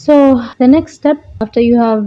So the next step after you have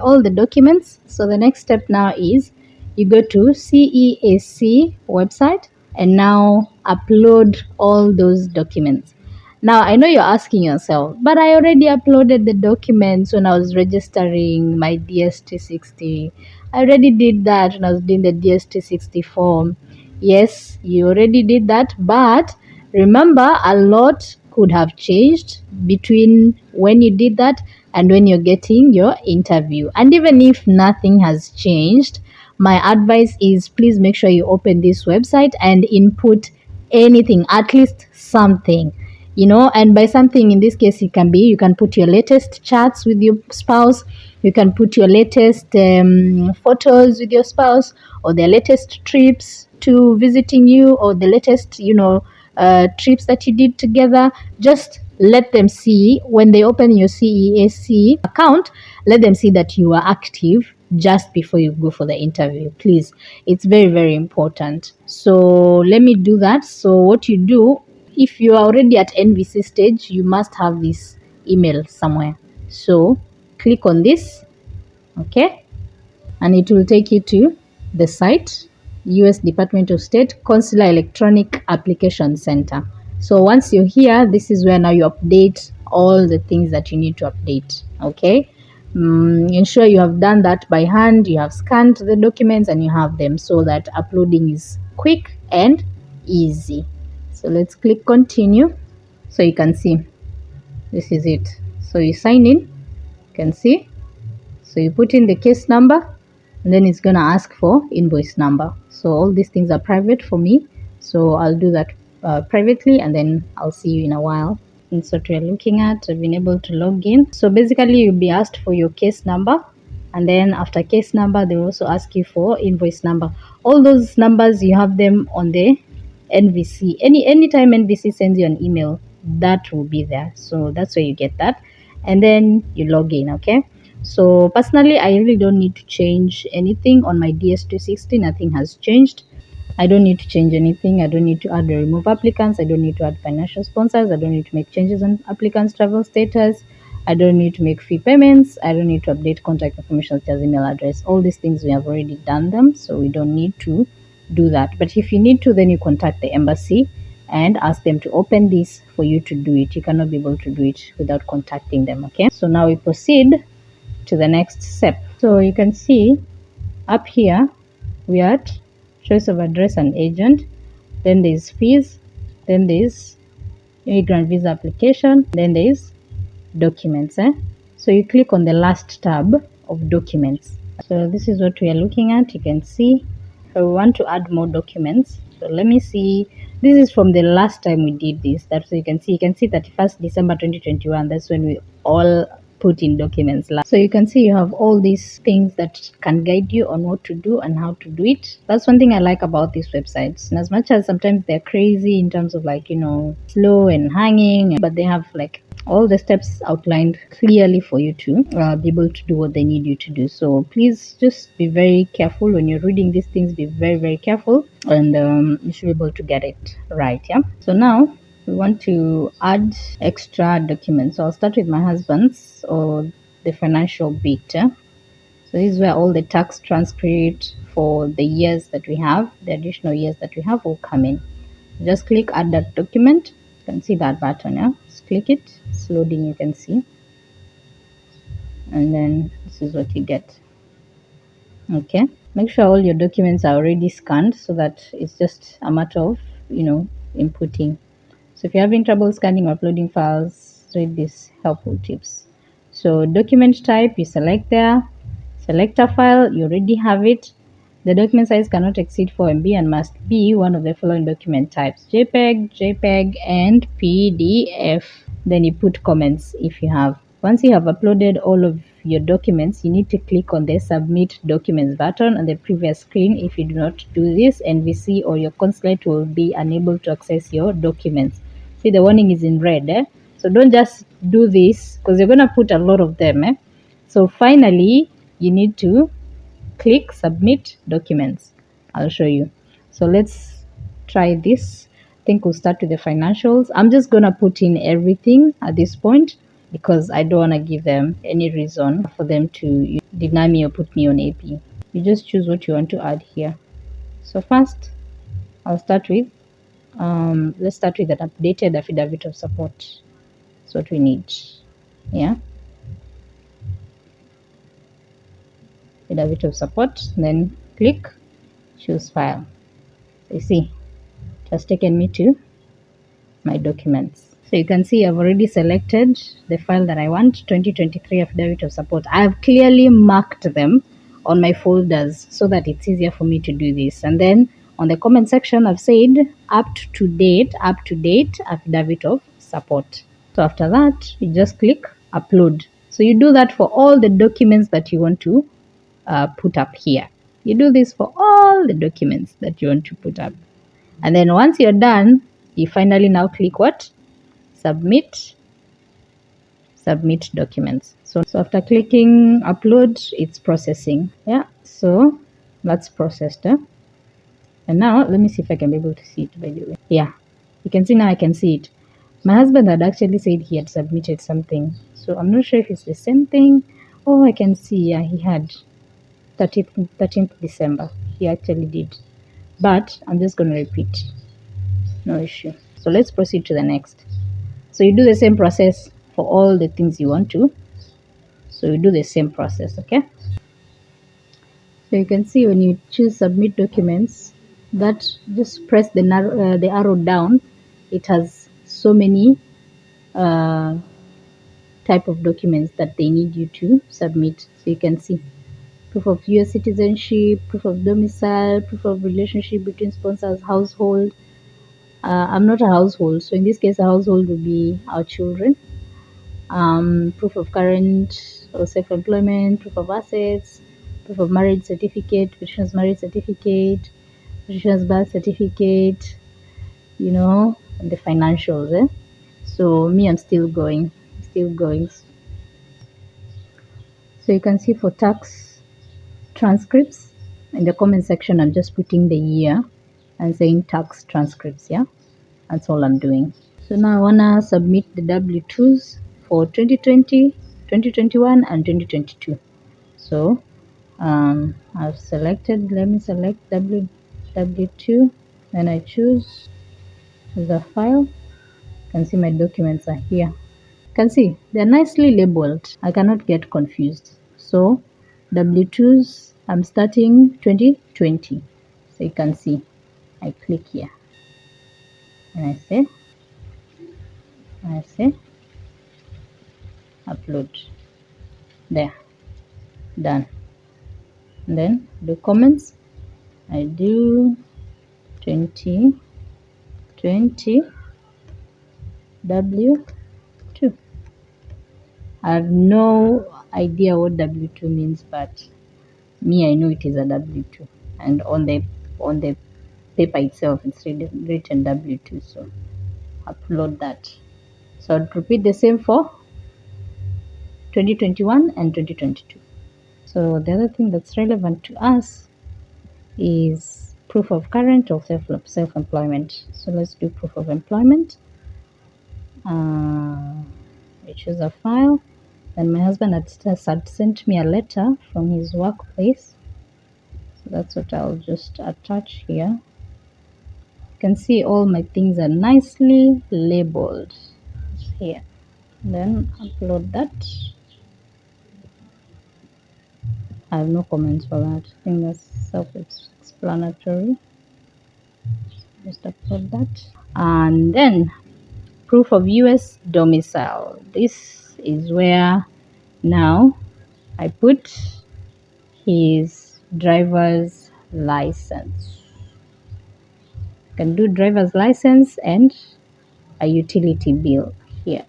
all the documents, so the next step now is you go to CEAC website and now upload all those documents. Now I know you're asking yourself, but I already uploaded the documents when I was registering my DST60. I already did that when I was doing the DST60 form. Yes, you already did that, but remember, a lot could have changed between when you did that and when you're getting your interview. And even if nothing has changed, my advice is please make sure you open this website and input anything, at least something. And by something in this case, it can be you can put your latest chats with your spouse, you can put your latest photos with your spouse, or their latest trips to visiting you, or the latest trips that you did together. Just let them see when they open your CEAC account, let them see that you are active just before you go for the interview. Please, it's very, very important. So let me do that. So what you do, if you are already at NVC stage, you must have this email somewhere. So click on this, okay, and it will take you to the site, US Department of State Consular Electronic Application Center. So once you're here, this is where now you update all the things that you need to update, okay. Ensure you have done that by hand, you have scanned the documents and you have them, so that uploading is quick and easy. So let's click continue. So you can see this is it. So you sign in, you can see. So you put in the case number and then it's gonna ask for invoice number. So all these things are private for me, so I'll do that privately, and then I'll see you in a while. And so what we're looking at, I've been able to log in. So basically you'll be asked for your case number, and then after case number they will also ask you for invoice number. All those numbers you have them on the NVC. Anytime NVC sends you an email, that will be there. So that's where you get that, and then you log in, okay. So personally, I really don't need to change anything on my DS260. Nothing has changed. I don't need to change anything. I don't need to add or remove applicants. I don't need to add financial sponsors. I don't need to make changes on applicants' travel status. I don't need to make fee payments. I don't need to update contact information such as email address. All these things we have already done them, so we don't need to do that. But if you need to, then you contact the embassy and ask them to open this for you to do it. You cannot be able to do it without contacting them, okay? So now we proceed to the next step. So you can see up here we are at choice of address and agent, then there's fees, then there's immigrant visa application, then there's documents. So you click on the last tab of documents. So this is what we are looking at. You can see we want to add more documents. So let me see, this is from the last time we did this. That's so you can see 31st December 2021. That's when we all put in documents. So you can see you have all these things that can guide you on what to do and how to do it. That's one thing I like about these websites. And as much as sometimes they're crazy in terms of slow and hanging, but they have all the steps outlined clearly for you to be able to do what they need you to do. So please just be very careful when you're reading these things. Be very, very careful, and you should be able to get it right. Yeah. So now we want to add extra documents. So I'll start with my husband's, or the financial bit. So this is where all the tax transcript for the years that we have, the additional years that we have, will come in. Just click add that document. You can see that button. Yeah, just click it. It's loading, you can see, and then this is what you get. Okay, make sure all your documents are already scanned, so that it's just a matter of inputting. So if you're having trouble scanning or uploading files, read these helpful tips. So document type, you select there, select a file, you already have it. The document size cannot exceed 4 MB and must be one of the following document types: JPEG, and PDF. Then you put comments if you have. Once you have uploaded all of your documents, you need to click on the Submit Documents button on the previous screen. If you do not do this, NVC or your consulate will be unable to access your documents. See, the warning is in red. So don't just do this, because you're going to put a lot of them. So finally, you need to click Submit Documents. I'll show you. So let's try this. I think we'll start with the financials. I'm just going to put in everything at this point. because I don't want to give them any reason for them to deny me or put me on AP. You just choose what you want to add here. So first, I'll start with, let's start with an updated affidavit of support. That's what we need. Yeah, affidavit of support. Then click choose file. So you see, it has taken me to my documents. So you can see I've already selected the file that I want, 2023 affidavit of support. I've clearly marked them on my folders so that it's easier for me to do this. And then on the comment section, I've said up to date affidavit of support. So after that, you just click upload. So you do that for all the documents that you want to put up here. You do this for all the documents that you want to put up. And then once you're done, you finally now click what? Submit documents. So after clicking upload, it's processing. Yeah, so that's processed. And now let me see if I can be able to see it, by the way. Yeah, you can see now. I can see it. My husband had actually said he had submitted something, so I'm not sure if it's the same thing. Oh, I can see, yeah, he had 13th December. He actually did. But I'm just going to repeat. No issue. So let's proceed to the next. So you do the same process for all the things you want to. So you do the same process, okay? So you can see when you choose submit documents, that just press the arrow down. It has so many uh, type of documents that they need you to submit. So you can see proof of US citizenship, proof of domicile, proof of relationship between sponsors, household. I'm not a household, so in this case, a household would be our children. Proof of current or self-employment, proof of assets, proof of marriage certificate, petitioner's marriage certificate, petitioner's birth certificate, and the financials. So me, I'm still going. So you can see for tax transcripts in the comment section, I'm just putting the year and saying tax transcripts. Yeah, that's all I'm doing. So now I wanna submit the W2s for 2020, 2021, and 2022. So I've selected, let me select W2, then I choose the file. You can see my documents are here. You can see they're nicely labeled. I cannot get confused. So W2s, I'm starting 2020. So you can see I click here and I say upload. There, done. And then the comments, I do 2020 W2. I have no idea what W2 means, but me, I know it is a W2, and on the paper itself it's written W2. So upload that. So I'll repeat the same for 2021 and 2022. So the other thing that's relevant to us is proof of current or self-employment. So let's do proof of employment. We choose a file. Then my husband had sent me a letter from his workplace. So that's what I'll just attach here. You can see all my things are nicely labeled here. Then upload that. I have no comments for that. I think that's self-explanatory. Just upload that. And then proof of US domicile. This is where now I put his driver's license. You can do driver's license and a utility bill here.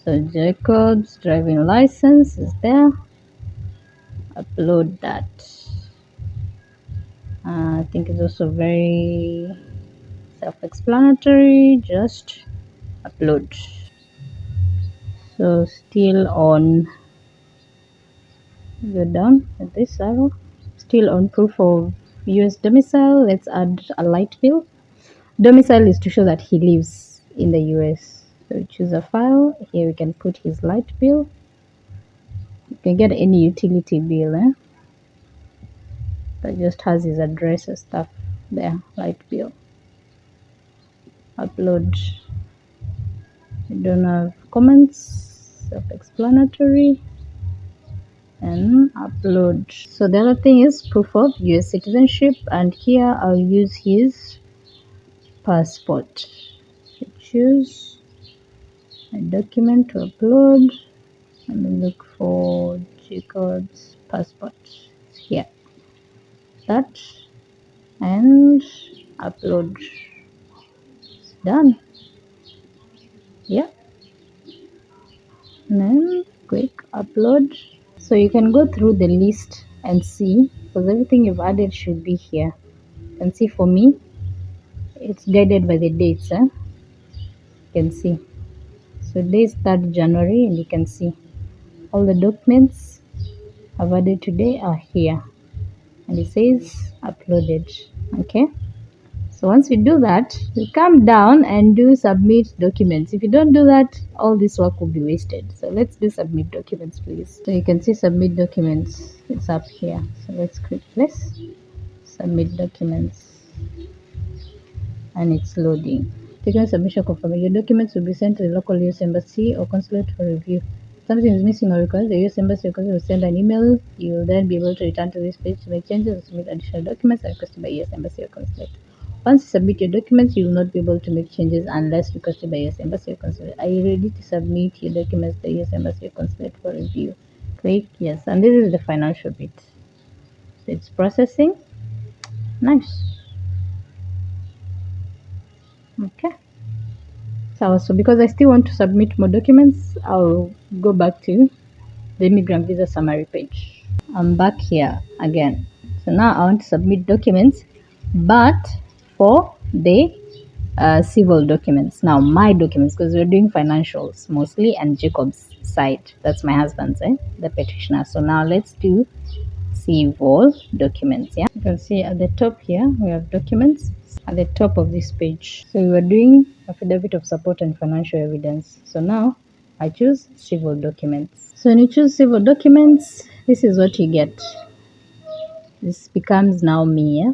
So Jacob's driving license is there. Upload that. I think it's also very self-explanatory. Just upload. So still on, go down with this arrow. Still on proof of US domicile. Let's add a light bill. Domicile is to show that he lives in the US. So we choose a file. Here we can put his light bill. You can get any utility bill that just has his address and stuff there. Light bill. Upload. We don't have comments. Self-explanatory. And upload. So the other thing is proof of US citizenship, and here I'll use his passport. So choose a document to upload and then look for Jacob's passport here. That and upload. It's done. Yeah. And then click upload. So you can go through the list and see, because everything you've added should be here. You can see for me it's guided by the dates. You can see. So today is 3rd January, and you can see all the documents I've added today are here, and it says uploaded. Okay. So once we do that, we come down and do submit documents. If you don't do that, all this work will be wasted. So let's do submit documents, please. So you can see submit documents. It's up here. So let's click this. Submit documents. And it's loading. Taking submission confirmation. Your documents will be sent to the local US embassy or consulate for review. If something is missing or required, the US embassy or consulate will send an email. You will then be able to return to this page to make changes or submit additional documents requested by US embassy or consulate. Once you submit your documents, you will not be able to make changes unless requested by US embassy or consulate. Are you ready to submit your documents to the US embassy or consulate for review? Click yes, and this is the financial bit. So it's processing. Nice. Okay. So because I still want to submit more documents, I'll go back to the immigrant visa summary page. I'm back here again. So now I want to submit documents, but for the civil documents. Now my documents, because we're doing financials mostly, and Jacob's side, that's my husband's, the petitioner. So now let's do civil documents. Yeah, you can see at the top here we have documents at the top of this page. So we were doing affidavit of support and financial evidence. So now I choose civil documents. So when you choose civil documents, this is what you get. This becomes now me. Yeah?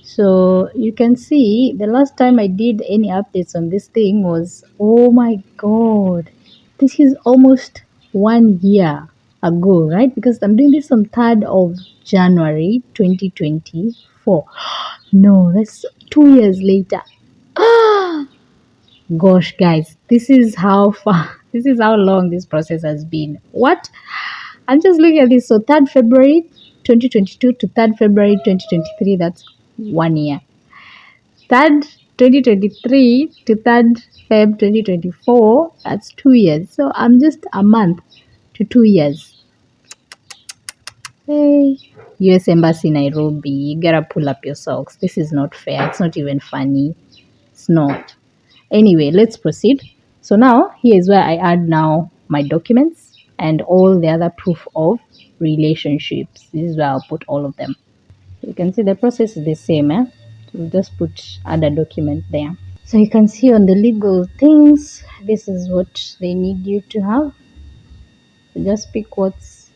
So you can see the last time I did any updates on this thing was, oh my god, this is almost 1 year ago, right? Because I'm doing this on 3rd of January 2024. No, that's 2 years later. Gosh, guys, this is how far, this is how long this process has been. What? I'm just looking at this. So 3rd February 2022 to 3rd February 2023, that's 1 year. 3rd 2023 to 3rd Feb 2024, that's 2 years. So I'm just a month to 2 years. Hey, US Embassy Nairobi, you gotta pull up your socks. This is not fair. It's not even funny. It's not. Anyway, let's proceed. So now here is where I add now my documents and all the other proof of relationships. This is where I'll put all of them. You can see the process is the same. So we'll just put add a document there. So you can see on the legal things, this is what they need you to have. So just pick what's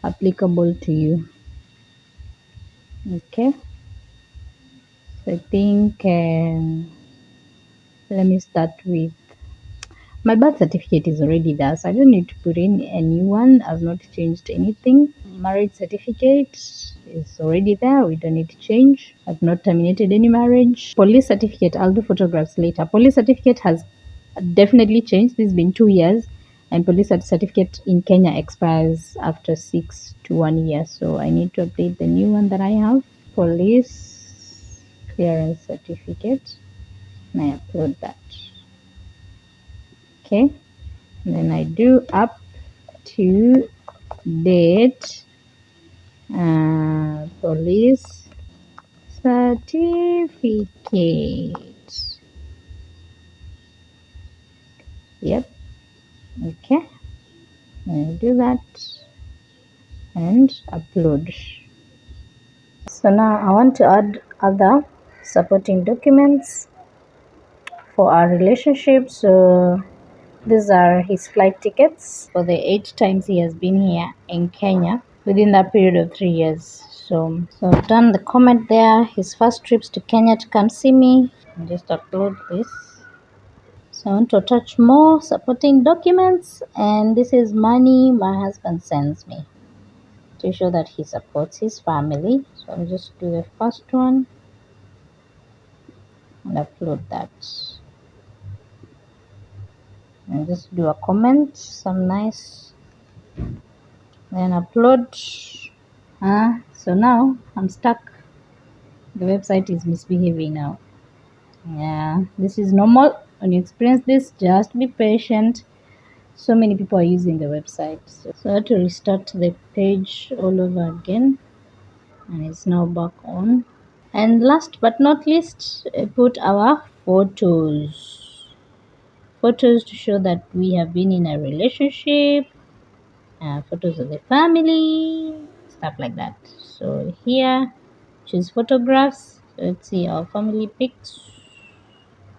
applicable to you. Okay. So I think let me start with my birth certificate is already there, so I don't need to put in a new one. I've not changed anything. Marriage certificate is already there. We don't need to change. I've not terminated any marriage. Police certificate, I'll do photographs later. Police certificate has definitely changed. This has been 2 years, and police certificate in Kenya expires after 6 to 1 year. So I need to update the new one that I have. Police clearance certificate, and I upload that. Okay, and then I do up to date police certificate. Yep. Okay, and I do that and upload. So now I want to add other supporting documents. for our relationship. So these are his flight tickets for the 8 times he has been here in Kenya within that period of 3 years. So I've done the comment there. His first trips to Kenya to come see me. I'll just upload this. So I want to attach more supporting documents, and this is money my husband sends me to show that he supports his family. So I'll just do the first one and upload that. And just do a comment, some nice, then upload. So now I'm stuck. The website is misbehaving now. Yeah, this is normal. When you experience this, just be patient. So many people are using the website. So I have to restart the page all over again, and it's now back on. And last but not least, put our photos. Photos to show that we have been in a relationship, photos of the family, stuff like that. So here, choose photographs. So let's see our family pics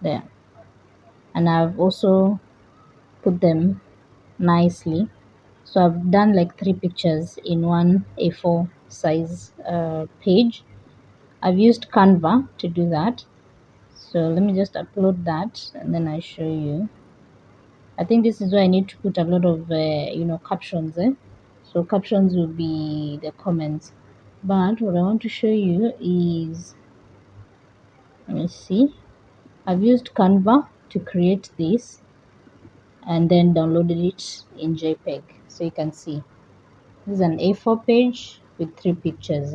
there. And I've also put them nicely. So I've done like 3 pictures in one A4 size page. I've used Canva to do that. So let me just upload that and then I show you. I think this is where I need to put a lot of captions. So captions will be the comments. But what I want to show you is, let me see. I've used Canva to create this and then downloaded it in JPEG. So you can see this is an A4 page with 3 pictures.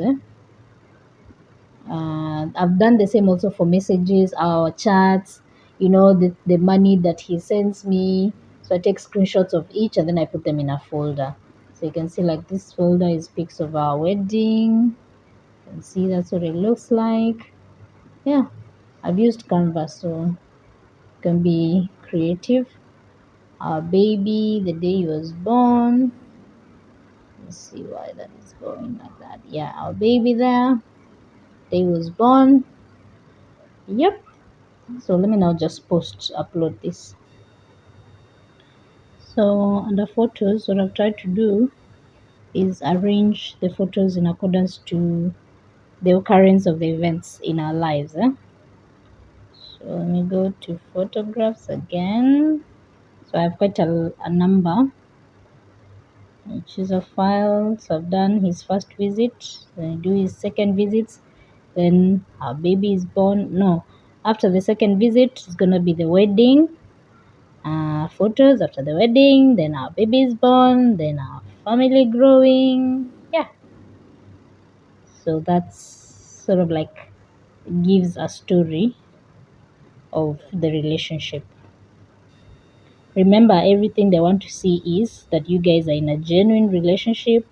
I've done the same also for messages, our chats, the money that he sends me. So I take screenshots of each and then I put them in a folder. So you can see like this folder is pics of our wedding. You can see that's what it looks like. Yeah, I've used Canva, so you can be creative. Our baby, the day he was born. Let's see why that is going like that. Yeah, our baby there, day he was born. Yep. So let me now just upload this. So under photos, what I've tried to do is arrange the photos in accordance to the occurrence of the events in our lives. So let me go to photographs again. So I have quite a number. I choose a file. So I've done his first visit, then I do his second visit, then our baby is born. No, after the second visit, it's gonna be the wedding. Photos after the wedding, then our baby is born, then our family growing. Yeah, so that's sort of like gives a story of the relationship. Remember, everything they want to see is that you guys are in a genuine relationship.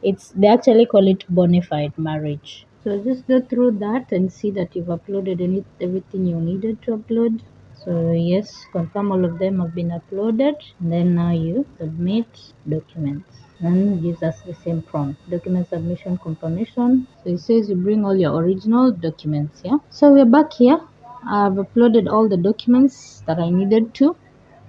They actually call it bona fide marriage. So just go through that and see that you've uploaded everything you needed to upload. So yes, confirm all of them have been uploaded. And then now you submit documents. And gives us the same prompt. Document submission confirmation. So it says you bring all your original documents, yeah? So we're back here. I've uploaded all the documents that I needed to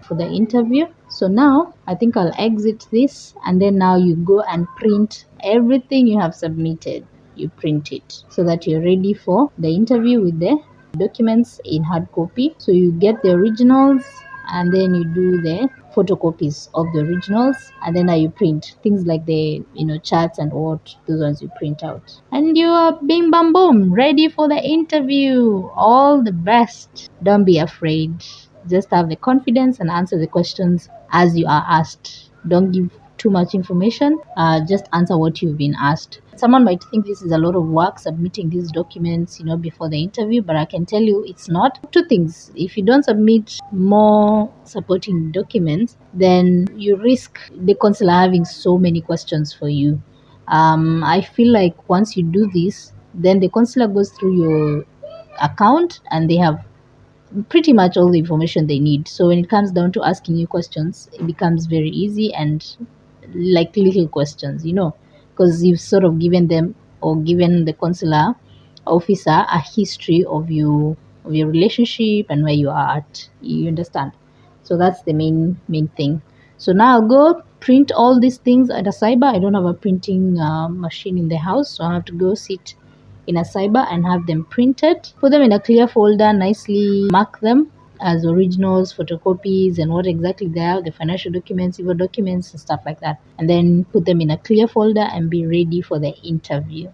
for the interview. So now I think I'll exit this and then now you go and print everything you have submitted. You print it so that you're ready for the interview with the documents in hard copy. So you get the originals and then you do the photocopies of the originals and then now you print things like the charts and what those ones you print out and you are bing bam boom ready for the interview. All the best. Don't be afraid, just have the confidence and answer the questions as you are asked. Don't give too much information. Just answer what you've been asked. Someone might think this is a lot of work submitting these documents, before the interview, but I can tell you it's not. Two things: if you don't submit more supporting documents, then you risk the consular having so many questions for you. I feel like once you do this, then the consular goes through your account and they have pretty much all the information they need. So when it comes down to asking you questions, it becomes very easy and like little questions, because you've given the consular officer a history of you of your relationship and where you are at. You understand? So that's the main thing. So now I'll go print all these things at a cyber. I don't have a printing machine in the house, so I have to go sit in a cyber and have them printed. Put them in a clear folder, nicely mark them as originals, photocopies, and what exactly they are, the financial documents, civil documents, and stuff like that. And then put them in a clear folder and be ready for the interview.